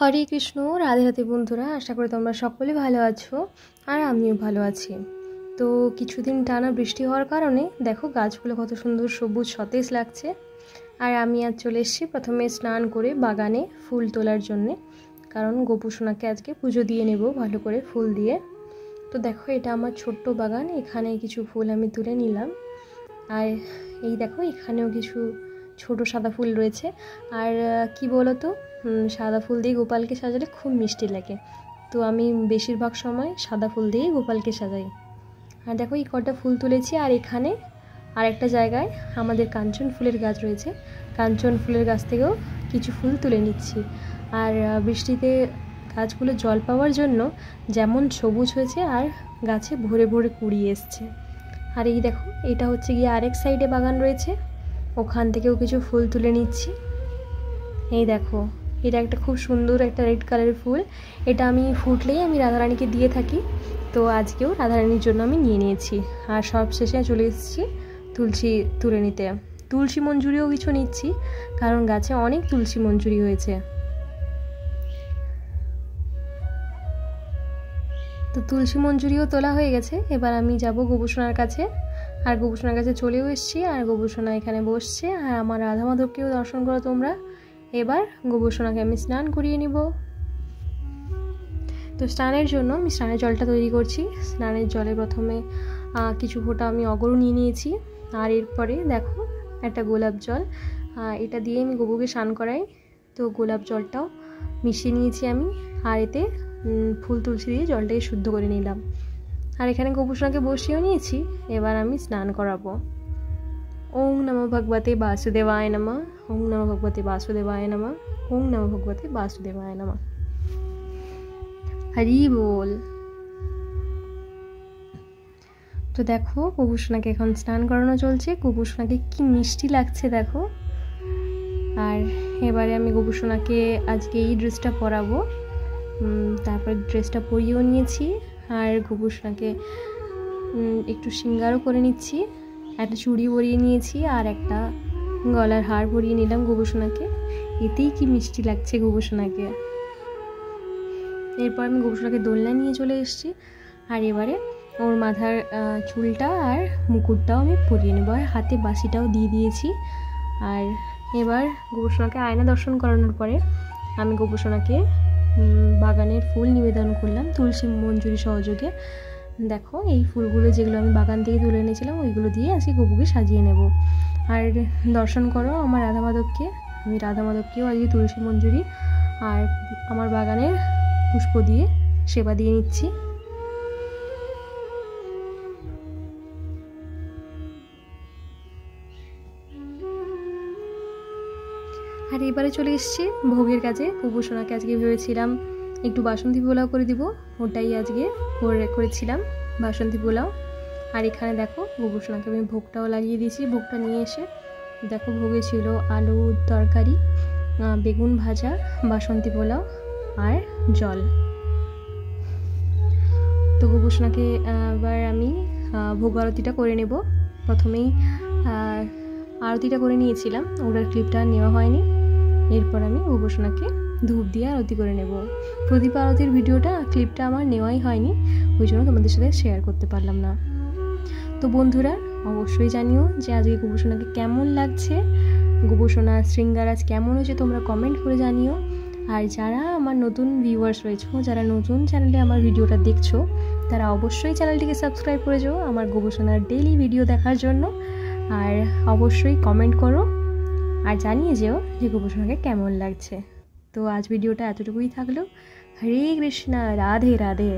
হরে কৃষ্ণ, রাধে রাধে বন্ধুরা। আশা করি তোমরা সকলে ভালো আছো আর আমিও ভালো আছি। তো কিছুদিন টানা বৃষ্টি হওয়ার কারণে দেখো গাছগুলো কত সুন্দর সবুজ সতেজ লাগছে। আর আমি আজ চলে এসেছি প্রথমে স্নান করে বাগানে ফুল তোলার জন্যে, কারণ গোপুসোনাকে আজকে পুজো দিয়ে নেব ভালো করে ফুল দিয়ে। তো দেখো এটা আমার ছোট্ট বাগান, এখানে কিছু ফুল আমি তুলে নিলাম। আর এই দেখো এখানেও কিছু ছোট সাদা ফুল রয়েছে। আর কি বলো তো, সাদা ফুল দিয়ে গোপালকে সাজালে খুব মিষ্টি লাগে, তো আমি বেশিরভাগ সময় সাদা ফুল দিয়েই গোপালকে সাজাই। আর দেখো এই কটা ফুল তুলেছি। আর এখানে আরেকটা জায়গায় আমাদের কাঞ্চন ফুলের গাছ রয়েছে, কাঞ্চন ফুলের গাছ থেকেও কিছু ফুল তুলে নিচ্ছি। আর বৃষ্টিতে গাছগুলো জল পাওয়ার জন্য যেমন সবুজ হয়েছে আর গাছে ভরে ভরে কুড়ি এসছে। আর এই দেখো এটা হচ্ছে গিয়ে আরেক সাইডে বাগান রয়েছে, ওখান থেকেও কিছু ফুল তুলে নিচ্ছি। এই দেখো এটা একটা খুব সুন্দর একটা রেড কালারের ফুল, এটা আমি ফুটলেই আমি রাধারানীকে দিয়ে থাকি, তো আজকেও রাধারানীর জন্য আমি নিয়ে নিয়েছি। আর সব শেষে চলে এসেছি তুলসী তুলে নিতে, তুলসী মঞ্জুরিও কিছু নিচ্ছি কারণ গাছে অনেক তুলসী মঞ্জুরি হয়েছে। তো তুলসী মঞ্জুরিও তোলা হয়ে গেছে, এবার আমি যাব গোপুসোনার কাছে। আর গোপুসোনার কাছে চলেও এসেছি, আর গোপুসোনা এখানে বসছে। আর আমার রাধা মাধবকেও দর্শন করো তোমরা। এবার গোপুসোনাকে আমি স্নান করিয়ে নিব। তো স্নানের জন্য আমি স্নানের জলটা তৈরি করছি। স্নানের জলে প্রথমে কিছু ফোঁটা আমি অগরু নিয়ে নিয়েছি, আর এরপরে দেখো একটা গোলাপ জল, এটা দিয়ে আমি গোপুকে স্নান করাই। তো গোলাপ জলটাও মিশিয়ে নিয়েছি আমি, আর এতে ফুল তুলসী দিয়ে জলটাকে শুদ্ধ করে নিলাম। আর এখানে গোপুসোনাকে বসিয়েও নিয়েছি, এবার আমি স্নান করাবো। ওং নমো ভগবতে বাসুদেবায় নমঃ, ওং নমো ভগবতে বাসুদেবায় নমঃ, ওং নমো ভগবতে বাসুদেবায় নমঃ। হরি বল। তো দেখো গোপুসোনাকে এখন স্নান করানো চলছে, গোপুসোনাকে কি মিষ্টি লাগছে দেখো। আর এবারে আমি গোপুসোনাকে আজকে এই ড্রেসটা পরাবো, তারপর ড্রেসটা পরিয়েও নিয়েছি। আর গোপুসোনাকে একটু শৃঙ্গারও করে নিচ্ছি, একটা চুড়ি পরিয়ে নিয়েছি আর একটা গলার হার পরিয়ে নিলাম গোপুসোনাকে। এতেই কি মিষ্টি লাগছে গোপুসোনাকে। এরপর আমি গোপুসোনাকে দোলনা নিয়ে চলে এসেছি, আর এবারে ওর মাথার চুলটা আর মুকুটটাও আমি পরিয়ে নেব, আর হাতে বাসিটাও দিয়ে দিয়েছি। আর এবার গোপুসোনাকে আয়না দর্শন করানোর পরে আমি গোপুসোনাকে বাগানের ফুল নিবেদন করলাম তুলসী মঞ্জুরি সহযোগে। দেখো এই ফুলগুলো যেগুলো আমি বাগান থেকে তুলে এনেছিলাম ওইগুলো দিয়ে আজকে গোপুকে সাজিয়ে নেব। আর দর্শন করো আমার রাধা মাধবকে, আমি রাধা মাধবকেও আজকে তুলসী মঞ্জুরি আর আমার বাগানের পুষ্প দিয়ে সেবা দিয়ে নিচ্ছি। আর এবারে চলে এসেছি ভোগের কাজে। গোপুসোনাকে আজকে ভেবেছিলাম একটু বাসন্তী পোলাও করে দিব, ওটাই আজকে করেছিলাম বাসন্তী পোলাও। আর এখানে দেখো গোপুসোনাকে আমি ভোগটাও লাগিয়ে দিয়েছি। ভোগটা নিয়ে এসে দেখো ভোগে ছিল আলুর তরকারি, বেগুন ভাজা, বাসন্তী পোলাও আর জল। তো গোপুসোনাকে এবার আমি ভোগ আরতিটা করে নেব। প্রথমেই আরতিটা করে নিয়েছিলাম, ওটার ক্লিপটা নেওয়া হয়নি। এরপর আমি গোপুসোনাকে ধূপ দিয়ে আরতি করে নেব। প্রদীপ আরতির ভিডিওটা ক্লিপটা আমার নেওয়াই হয়নি, ওই জন্য তোমাদের সাথে শেয়ার করতে পারলাম না। তো বন্ধুরা অবশ্যই জানিও যে আজকে গোপুসোনাকে কেমন লাগছে, গোপুসোনার শৃঙ্গার আজ কেমন হয়েছে তোমরা কমেন্ট করে জানিও। আর যারা আমার নতুন ভিউয়ার্স রয়েছে, যারা নতুন চ্যানেলে আমার ভিডিওটা দেখছো, তারা অবশ্যই চ্যানেলটিকে সাবস্ক্রাইব করে যাও আমার গোপুসোনার ডেইলি ভিডিও দেখার জন্য। আর অবশ্যই কমেন্ট করো আর জানিয়ে যেও যে গোপুসোনাকে কেমন লাগছে। তো আজ ভিডিওটা এতটুকুই থাকলো। হরে কৃষ্ণা, রাধে রাধে।